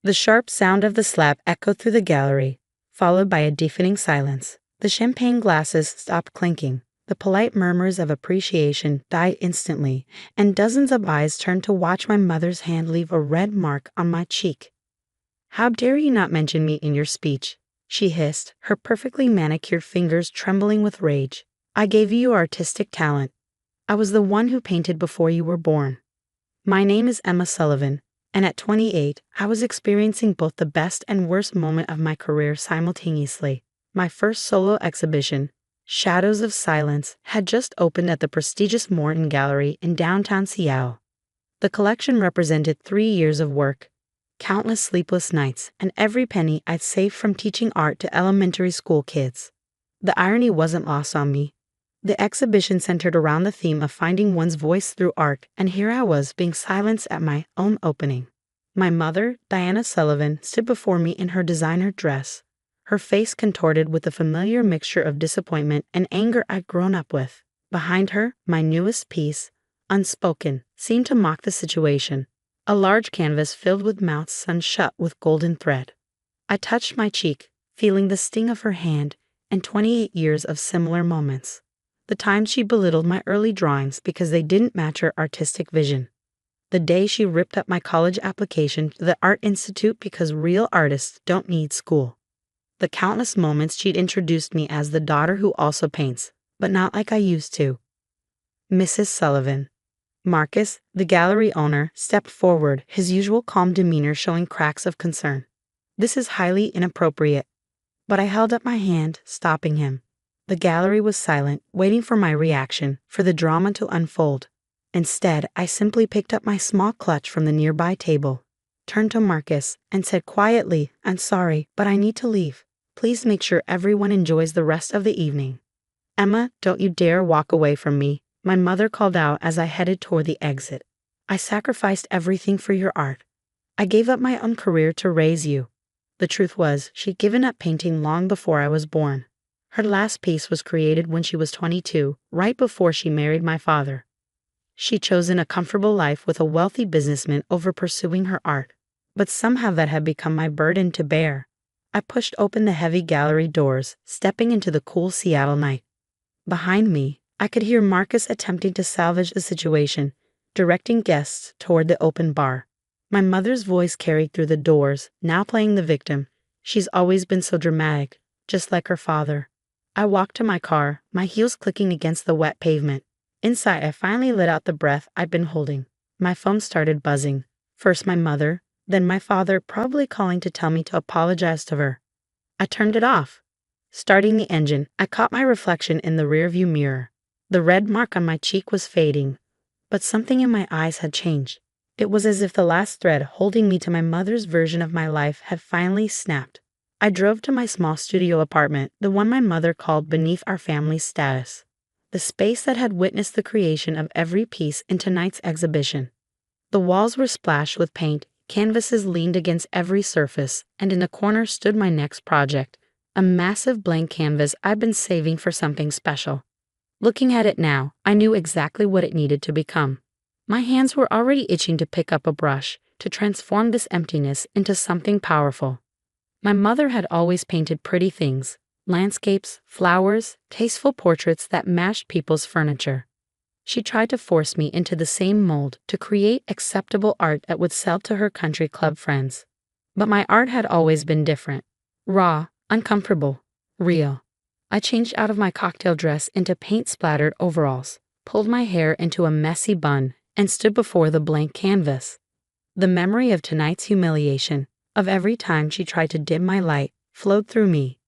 The sharp sound of the slap echoed through the gallery, followed by a deafening silence. The champagne glasses stopped clinking. The polite murmurs of appreciation died instantly, and dozens of eyes turned to watch my mother's hand leave a red mark on my cheek. "How dare you not mention me in your speech?" she hissed, her perfectly manicured fingers trembling with rage. "I gave you your artistic talent. I was the one who painted before you were born. My name is Emma Sullivan, and at 28, I was experiencing both the best and worst moment of my career simultaneously. My first solo exhibition, Shadows of Silence, had just opened at the prestigious Morton Gallery in downtown Seattle. The collection represented 3 years of work, countless sleepless nights, and every penny I'd saved from teaching art to elementary school kids. The irony wasn't lost on me. The exhibition centered around the theme of finding one's voice through art, and here I was being silenced at my own opening. My mother, Diana Sullivan, stood before me in her designer dress, her face contorted with the familiar mixture of disappointment and anger I'd grown up with. Behind her, my newest piece, Unspoken, seemed to mock the situation, a large canvas filled with mouths sewn shut with golden thread. I touched my cheek, feeling the sting of her hand, and 28 years of similar moments. The time she belittled my early drawings because they didn't match her artistic vision. The day she ripped up my college application to the Art Institute because real artists don't need school. The countless moments she'd introduced me as the daughter who also paints, but not like I used to. "Mrs. Sullivan." Marcus, the gallery owner, stepped forward, his usual calm demeanor showing cracks of concern. "This is highly inappropriate." But I held up my hand, stopping him. The gallery was silent, waiting for my reaction, for the drama to unfold. Instead, I simply picked up my small clutch from the nearby table, turned to Marcus, and said quietly, "I'm sorry, but I need to leave. Please make sure everyone enjoys the rest of the evening." "Emma, don't you dare walk away from me," my mother called out as I headed toward the exit. "I sacrificed everything for your art. I gave up my own career to raise you." The truth was, she'd given up painting long before I was born. Her last piece was created when she was 22, right before she married my father. She'd chosen a comfortable life with a wealthy businessman over pursuing her art, but somehow that had become my burden to bear. I pushed open the heavy gallery doors, stepping into the cool Seattle night. Behind me, I could hear Marcus attempting to salvage the situation, directing guests toward the open bar. My mother's voice carried through the doors, now playing the victim. She's always been so dramatic, just like her father. I walked to my car, my heels clicking against the wet pavement. Inside, I finally let out the breath I'd been holding. My phone started buzzing. First my mother, then my father, probably calling to tell me to apologize to her. I turned it off. Starting the engine, I caught my reflection in the rearview mirror. The red mark on my cheek was fading, but something in my eyes had changed. It was as if the last thread holding me to my mother's version of my life had finally snapped. I drove to my small studio apartment, the one my mother called beneath our family's status, the space that had witnessed the creation of every piece in tonight's exhibition. The walls were splashed with paint, canvases leaned against every surface, and in the corner stood my next project, a massive blank canvas I'd been saving for something special. Looking at it now, I knew exactly what it needed to become. My hands were already itching to pick up a brush, to transform this emptiness into something powerful. My mother had always painted pretty things, landscapes, flowers, tasteful portraits that matched people's furniture. She tried to force me into the same mold, to create acceptable art that would sell to her country club friends. But my art had always been different. Raw, uncomfortable, real. I changed out of my cocktail dress into paint-splattered overalls, pulled my hair into a messy bun, and stood before the blank canvas. The memory of tonight's humiliation, of every time she tried to dim my light, flowed through me.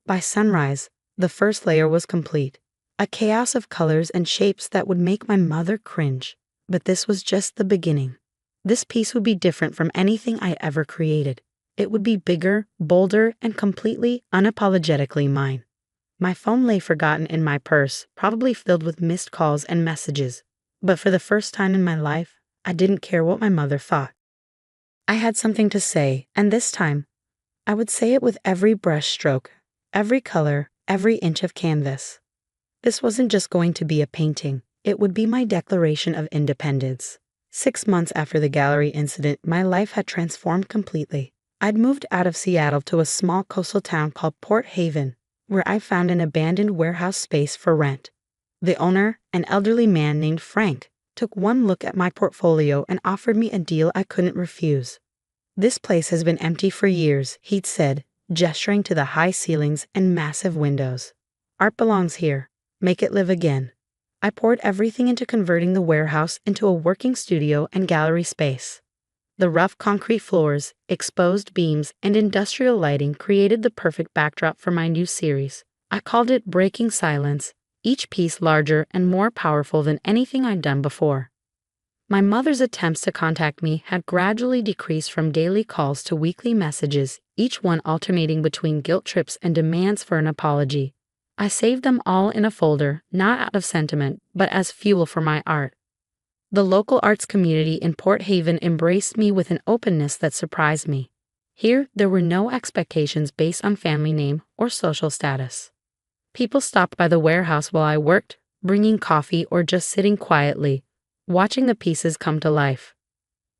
By sunrise, the first layer was complete, a chaos of colors and shapes that would make my mother cringe. But this was just the beginning. This piece would be different from anything I ever created. It would be bigger, bolder, and completely, unapologetically mine. My phone lay forgotten in my purse, probably filled with missed calls and messages. But for the first time in my life, I didn't care what my mother thought. I had something to say, and this time, I would say it with every brush stroke, every color, every inch of canvas. This wasn't just going to be a painting. It would be my declaration of independence. 6 months after the gallery incident, my life had transformed completely. I'd moved out of Seattle to a small coastal town called Port Haven, where I found an abandoned warehouse space for rent. The owner, an elderly man named Frank, took one look at my portfolio and offered me a deal I couldn't refuse. "This place has been empty for years," he'd said, gesturing to the high ceilings and massive windows. "Art belongs here. Make it live again." I poured everything into converting the warehouse into a working studio and gallery space. The rough concrete floors, exposed beams, and industrial lighting created the perfect backdrop for my new series. I called it Breaking Silence, each piece larger and more powerful than anything I'd done before. My mother's attempts to contact me had gradually decreased from daily calls to weekly messages, each one alternating between guilt trips and demands for an apology. I saved them all in a folder, not out of sentiment, but as fuel for my art. The local arts community in Port Haven embraced me with an openness that surprised me. Here, there were no expectations based on family name or social status. People stopped by the warehouse while I worked, bringing coffee or just sitting quietly, watching the pieces come to life.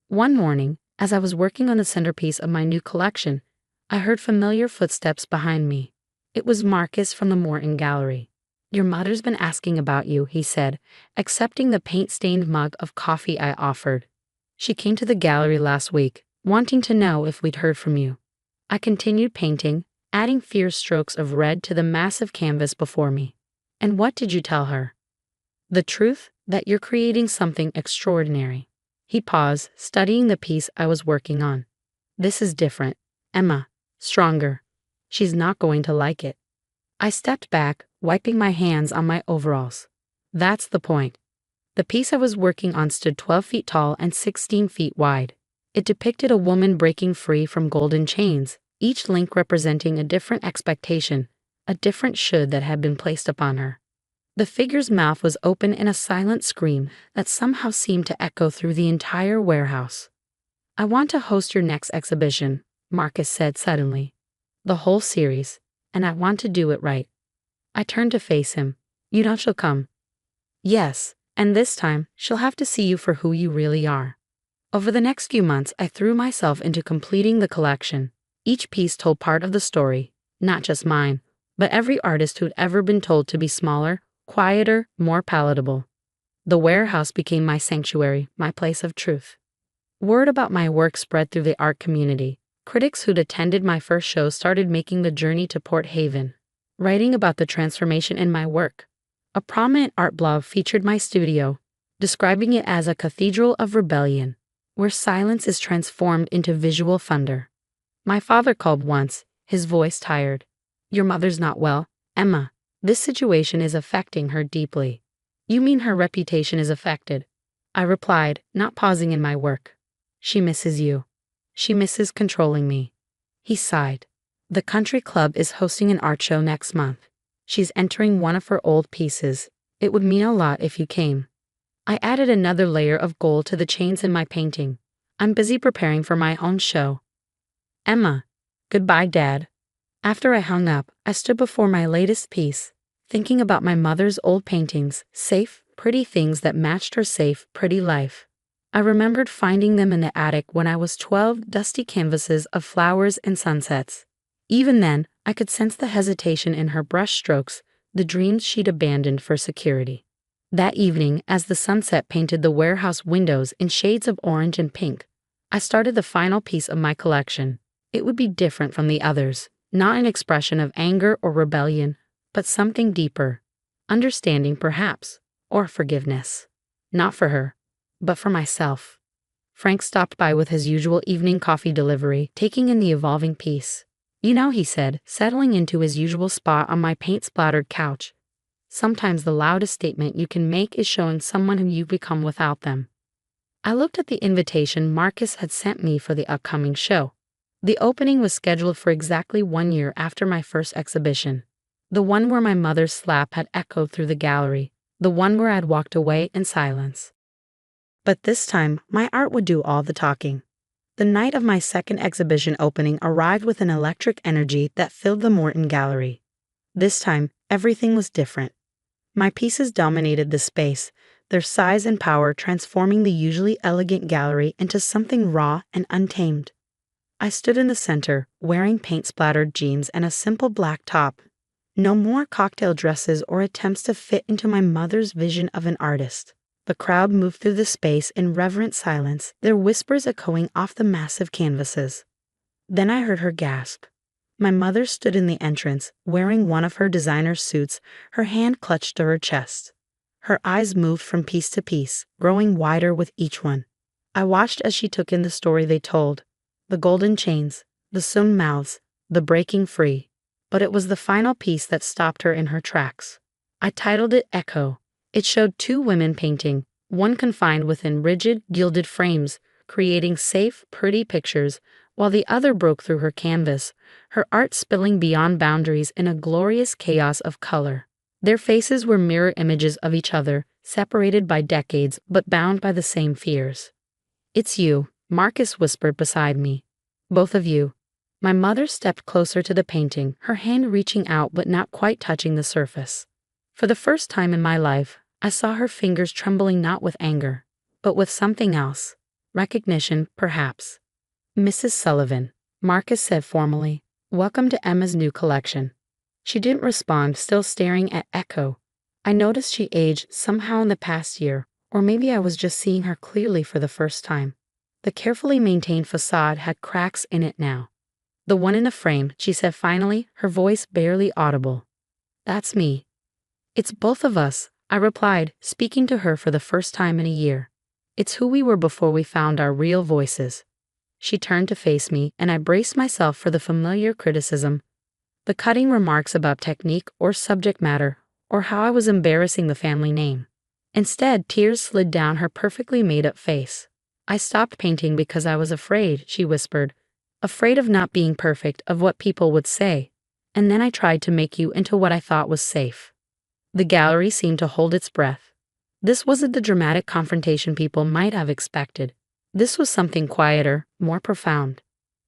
One morning, as I was working on the centerpiece of my new collection, I heard familiar footsteps behind me. It was Marcus from the Morton Gallery. "Your mother's been asking about you," he said, accepting the paint-stained mug of coffee I offered. "She came to the gallery last week, wanting to know if we'd heard from you." I continued painting, adding fierce strokes of red to the massive canvas before me. "And what did you tell her?" "The truth, that you're creating something extraordinary." He paused, studying the piece I was working on. "This is different, Emma, stronger. She's not going to like it." I stepped back, wiping my hands on my overalls. "That's the point." The piece I was working on stood 12 feet tall and 16 feet wide. It depicted a woman breaking free from golden chains, each link representing a different expectation, a different should that had been placed upon her. The figure's mouth was open in a silent scream that somehow seemed to echo through the entire warehouse. "I want to host your next exhibition," Marcus said suddenly. "The whole series, and I want to do it right." I turned to face him. "You know she'll come." "Yes, and this time, she'll have to see you for who you really are." Over the next few months, I threw myself into completing the collection. Each piece told part of the story, not just mine, but every artist who'd ever been told to be smaller, quieter, more palatable. The warehouse became my sanctuary, my place of truth. Word about my work spread through the art community. Critics who'd attended my first show started making the journey to Port Haven, writing about the transformation in my work. A prominent art blog featured my studio, describing it as a cathedral of rebellion, where silence is transformed into visual thunder. My father called once, his voice tired. "Your mother's not well, Emma. This situation is affecting her deeply." "You mean her reputation is affected?" I replied, not pausing in my work. "She misses you. She misses controlling me." He sighed. "The country club is hosting an art show next month. She's entering one of her old pieces. It would mean a lot if you came." I added another layer of gold to the chains in my painting. "I'm busy preparing for my own show." "Emma." "Goodbye, Dad." After I hung up, I stood before my latest piece, thinking about my mother's old paintings, safe, pretty things that matched her safe, pretty life. I remembered finding them in the attic when I was 12, dusty canvases of flowers and sunsets. Even then, I could sense the hesitation in her brush strokes, the dreams she'd abandoned for security. That evening, as the sunset painted the warehouse windows in shades of orange and pink, I started the final piece of my collection. It would be different from the others, not an expression of anger or rebellion, but something deeper. Understanding, perhaps, or forgiveness. Not for her, but for myself. Frank stopped by with his usual evening coffee delivery, taking in the evolving piece. "You know," he said, settling into his usual spot on my paint-splattered couch, "sometimes the loudest statement you can make is showing someone who you've become without them." I looked at the invitation Marcus had sent me for the upcoming show. The opening was scheduled for exactly 1 year after my first exhibition. The one where my mother's slap had echoed through the gallery. The one where I'd walked away in silence. But this time, my art would do all the talking. The night of my second exhibition opening arrived with an electric energy that filled the Morton Gallery. This time, everything was different. My pieces dominated the space, their size and power transforming the usually elegant gallery into something raw and untamed. I stood in the center, wearing paint-splattered jeans and a simple black top. No more cocktail dresses or attempts to fit into my mother's vision of an artist. The crowd moved through the space in reverent silence, their whispers echoing off the massive canvases. Then I heard her gasp. My mother stood in the entrance, wearing one of her designer suits, her hand clutched to her chest. Her eyes moved from piece to piece, growing wider with each one. I watched as she took in the story they told. The golden chains, the sewn mouths, the breaking free. But it was the final piece that stopped her in her tracks. I titled it Echo. It showed two women painting, one confined within rigid, gilded frames, creating safe, pretty pictures, while the other broke through her canvas, her art spilling beyond boundaries in a glorious chaos of color. Their faces were mirror images of each other, separated by decades but bound by the same fears. "It's you," Marcus whispered beside me. "Both of you." My mother stepped closer to the painting, her hand reaching out but not quite touching the surface. For the first time in my life, I saw her fingers trembling not with anger, but with something else. Recognition, perhaps. "Mrs. Sullivan," Marcus said formally, "welcome to Emma's new collection." She didn't respond, still staring at Echo. I noticed she aged somehow in the past year, or maybe I was just seeing her clearly for the first time. The carefully maintained facade had cracks in it now. "The one in the frame," she said finally, her voice barely audible. "That's me." "It's both of us," I replied, speaking to her for the first time in a year. "It's who we were before we found our real voices." She turned to face me, and I braced myself for the familiar criticism. The cutting remarks about technique or subject matter, or how I was embarrassing the family name. Instead, tears slid down her perfectly made-up face. "I stopped painting because I was afraid," she whispered. "Afraid of not being perfect, of what people would say. And then I tried to make you into what I thought was safe." The gallery seemed to hold its breath. This wasn't the dramatic confrontation people might have expected. This was something quieter, more profound.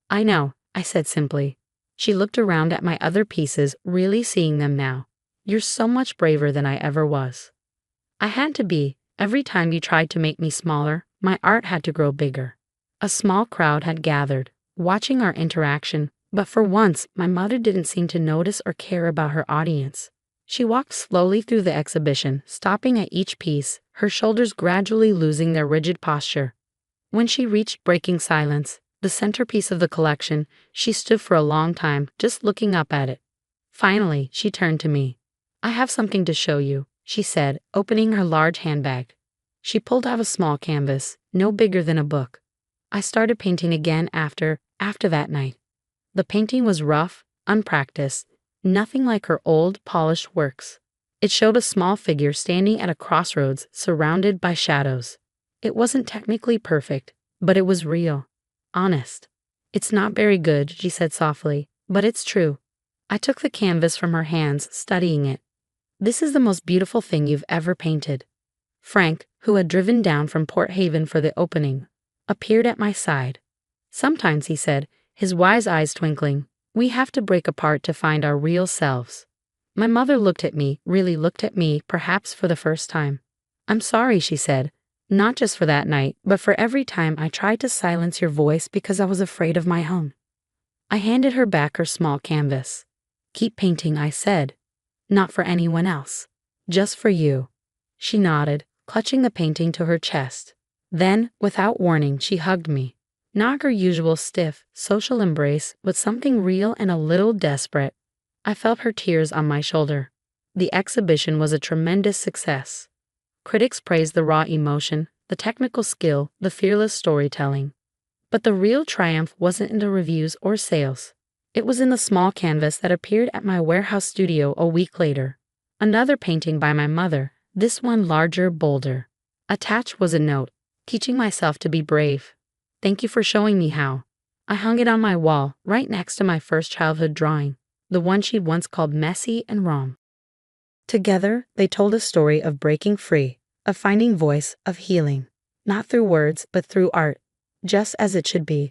"I know," I said simply. She looked around at my other pieces, really seeing them now. "You're so much braver than I ever was." I had to be. Every time you tried to make me smaller, my art had to grow bigger. A small crowd had gathered, watching our interaction, but for once, my mother didn't seem to notice or care about her audience. She walked slowly through the exhibition, stopping at each piece, her shoulders gradually losing their rigid posture. When she reached breaking silence, the centerpiece of the collection, she stood for a long time, just looking up at it. Finally, she turned to me. "I have something to show you," she said, opening her large handbag. She pulled out a small canvas, no bigger than a book. I started painting again after that night. The painting was rough, unpracticed, nothing like her old, polished works. It showed a small figure standing at a crossroads, surrounded by shadows. It wasn't technically perfect, but it was real, honest. "It's not very good," she said softly, "but it's true." I took the canvas from her hands, studying it. "This is the most beautiful thing you've ever painted." Frank, who had driven down from Port Haven for the opening, appeared at my side. "Sometimes," he said, his wise eyes twinkling, "we have to break apart to find our real selves." My mother looked at me, really looked at me, perhaps for the first time. "I'm sorry," she said, "not just for that night, but for every time I tried to silence your voice because I was afraid of my own." I handed her back her small canvas. "Keep painting," I said. "Not for anyone else. Just for you." She nodded, clutching the painting to her chest. Then, without warning, she hugged me. Not her usual stiff, social embrace, but something real and a little desperate. I felt her tears on my shoulder. The exhibition was a tremendous success. Critics praised the raw emotion, the technical skill, the fearless storytelling. But the real triumph wasn't in the reviews or sales. It was in the small canvas that appeared at my warehouse studio a week later. Another painting by my mother, this one larger, bolder. Attached was a note, teaching myself to be brave. "Thank you for showing me how." I hung it on my wall, right next to my first childhood drawing, the one she'd once called messy and wrong. Together, they told a story of breaking free, of finding voice, of healing. Not through words, but through art. Just as it should be.